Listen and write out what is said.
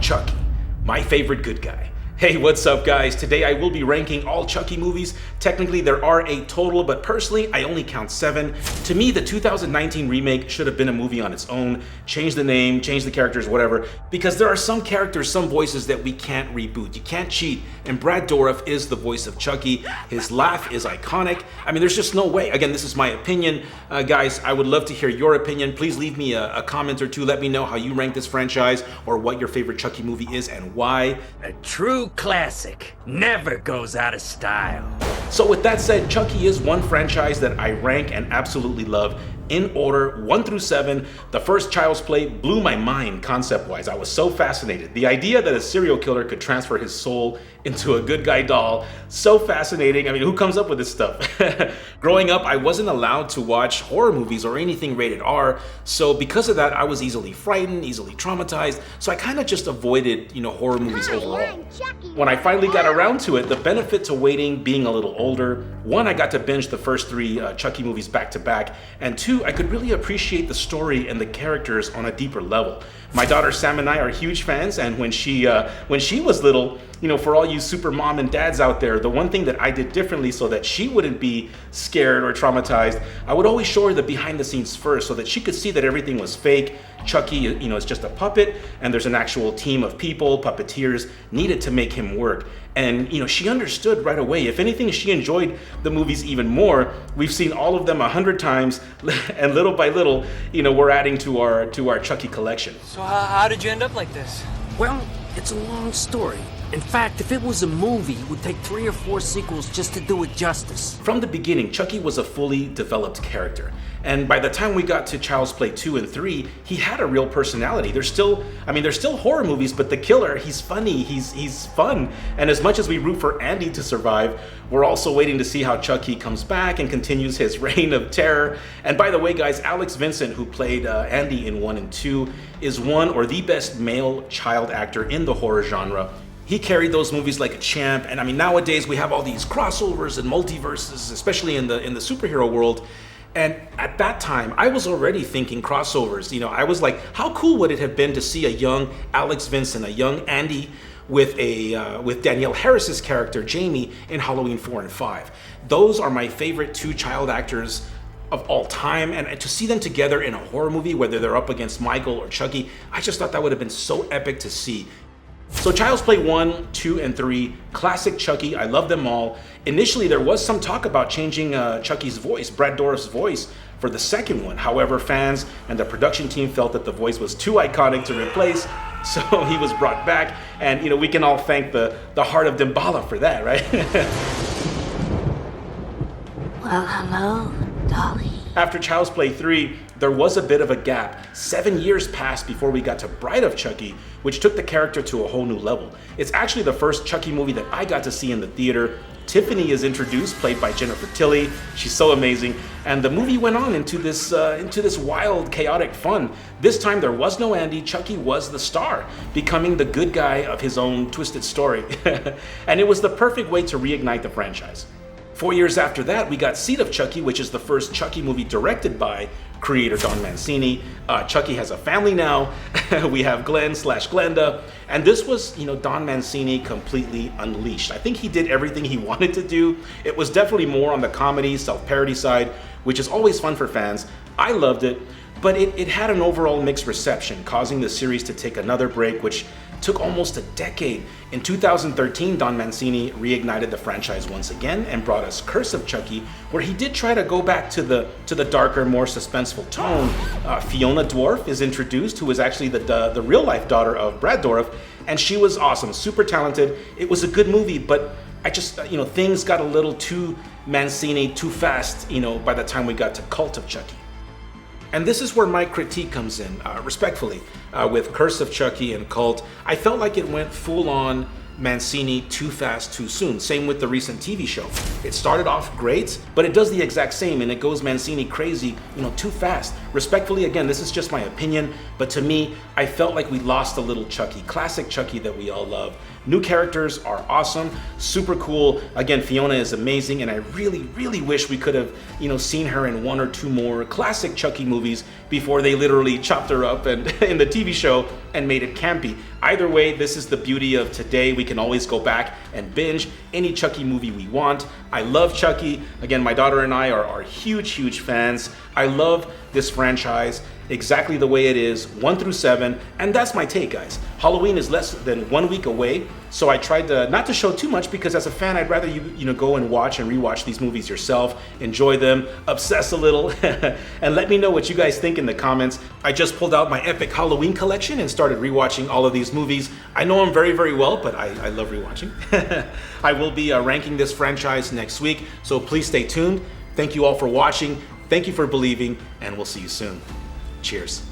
Chucky, my favorite good guy. Hey, what's up guys? Today I will be ranking all Chucky movies. Technically there are a total, but personally I only count 7. To me, the 2019 remake should have been a movie on its own. Change the name, change the characters, whatever, because there are some characters, some voices that we can't reboot. You can't cheat, and Brad Dourif is the voice of Chucky. His laugh is iconic. I mean, there's just no way. Again, this is my opinion. Guys, I would love to hear your opinion. Please leave me a comment or two. Let me know how you rank this franchise or what your favorite Chucky movie is and why. A true classic never goes out of style. So with that said, Chucky is one franchise that I rank and absolutely love. In order, 1 through 7, the first Child's Play blew my mind concept-wise. I was so fascinated. The idea that a serial killer could transfer his soul into a good guy doll, so fascinating. I mean, who comes up with this stuff? Growing up, I wasn't allowed to watch horror movies or anything rated R, so because of that, I was easily frightened, easily traumatized, so I kind of just avoided, horror movies overall. When I finally got around to it, the benefit to waiting, being a little older, 1, I got to binge the first 3 Chucky movies back to back, and 2, I could really appreciate the story and the characters on a deeper level. My daughter Sam and I are huge fans, and when she was little, for all you super mom and dads out there, the one thing that I did differently so that she wouldn't be scared or traumatized, I would always show her the behind the scenes first so that she could see that everything was fake. Chucky, is just a puppet, and there's an actual team of people, puppeteers, needed to make him work. And, she understood right away. If anything, she enjoyed the movies even more. We've seen all of them 100 times, and little by little, we're adding to our Chucky collection. So how did you end up like this? Well, it's a long story. In fact, if it was a movie, it would take 3 or 4 sequels just to do it justice. From the beginning, Chucky was a fully developed character. And by the time we got to Child's Play 2 and 3, he had a real personality. There's still horror movies, but the killer, he's funny, he's fun. And as much as we root for Andy to survive, we're also waiting to see how Chucky comes back and continues his reign of terror. And by the way, guys, Alex Vincent, who played Andy in 1 and 2, is one or the best male child actor in the horror genre. He carried those movies like a champ, and I mean, nowadays we have all these crossovers and multiverses, especially in the superhero world. And at that time, I was already thinking crossovers. I was like, how cool would it have been to see a young Alex Vincent, a young Andy, with Danielle Harris's character Jamie in Halloween 4 and 5. Those are my favorite 2 child actors of all time, and to see them together in a horror movie, whether they're up against Michael or Chucky, I just thought that would have been so epic to see. So Child's Play 1, 2, and 3, classic Chucky, I love them all. Initially, there was some talk about changing Chucky's voice, Brad Dourif's voice, for the second one. However, fans and the production team felt that the voice was too iconic to replace, so he was brought back, and we can all thank the heart of Damballa for that, right? Well, hello, Dolly. After Child's Play 3, there was a bit of a gap. 7 years passed before we got to Bride of Chucky, which took the character to a whole new level. It's actually the first Chucky movie that I got to see in the theater. Tiffany is introduced, played by Jennifer Tilly. She's so amazing. And the movie went on into this wild, chaotic fun. This time there was no Andy. Chucky was the star, becoming the good guy of his own twisted story. And it was the perfect way to reignite the franchise. 4 years after that, we got Seed of Chucky, which is the first Chucky movie directed by creator Don Mancini. Chucky has a family now. We have Glenn/Glenda. And this was, Don Mancini completely unleashed. I think he did everything he wanted to do. It was definitely more on the comedy, self-parody side, which is always fun for fans. I loved it, but it had an overall mixed reception, causing the series to take another break, which took almost a decade. In 2013, Don Mancini reignited the franchise once again and brought us Curse of Chucky, where he did try to go back to the darker, more suspenseful tone. Fiona Dwarf is introduced, who is actually the real-life daughter of Brad Dourif, and she was awesome, super talented. It was a good movie, but I just, things got a little too Mancini, too fast, by the time we got to Cult of Chucky. And this is where my critique comes in, respectfully. With Curse of Chucky and Cult, I felt like it went full-on Mancini too fast, too soon. Same with the recent TV show. It started off great, but it does the exact same, and it goes Mancini crazy, too fast. Respectfully, again, this is just my opinion, but to me, I felt like we lost a little Chucky, classic Chucky that we all love. New characters are awesome, super cool. Again, Fiona is amazing, and I really wish we could have, seen her in one or two more classic Chucky movies before they literally chopped her up and in the TV show and made it campy. Either way, this is the beauty of today. We can always go back and binge any Chucky movie we want. I love Chucky. Again, my daughter and I are huge fans. I love this franchise exactly the way it is, 1 through 7, and that's my take, guys. Halloween is less than 1 week away, so I tried not to show too much, because as a fan, I'd rather you go and watch and rewatch these movies yourself, enjoy them, obsess a little, and let me know what you guys think in the comments. I just pulled out my epic Halloween collection and started rewatching all of these movies. I know them very well, but I love rewatching. I will be ranking this franchise next week, so please stay tuned. Thank you all for watching. Thank you for believing, and we'll see you soon. Cheers.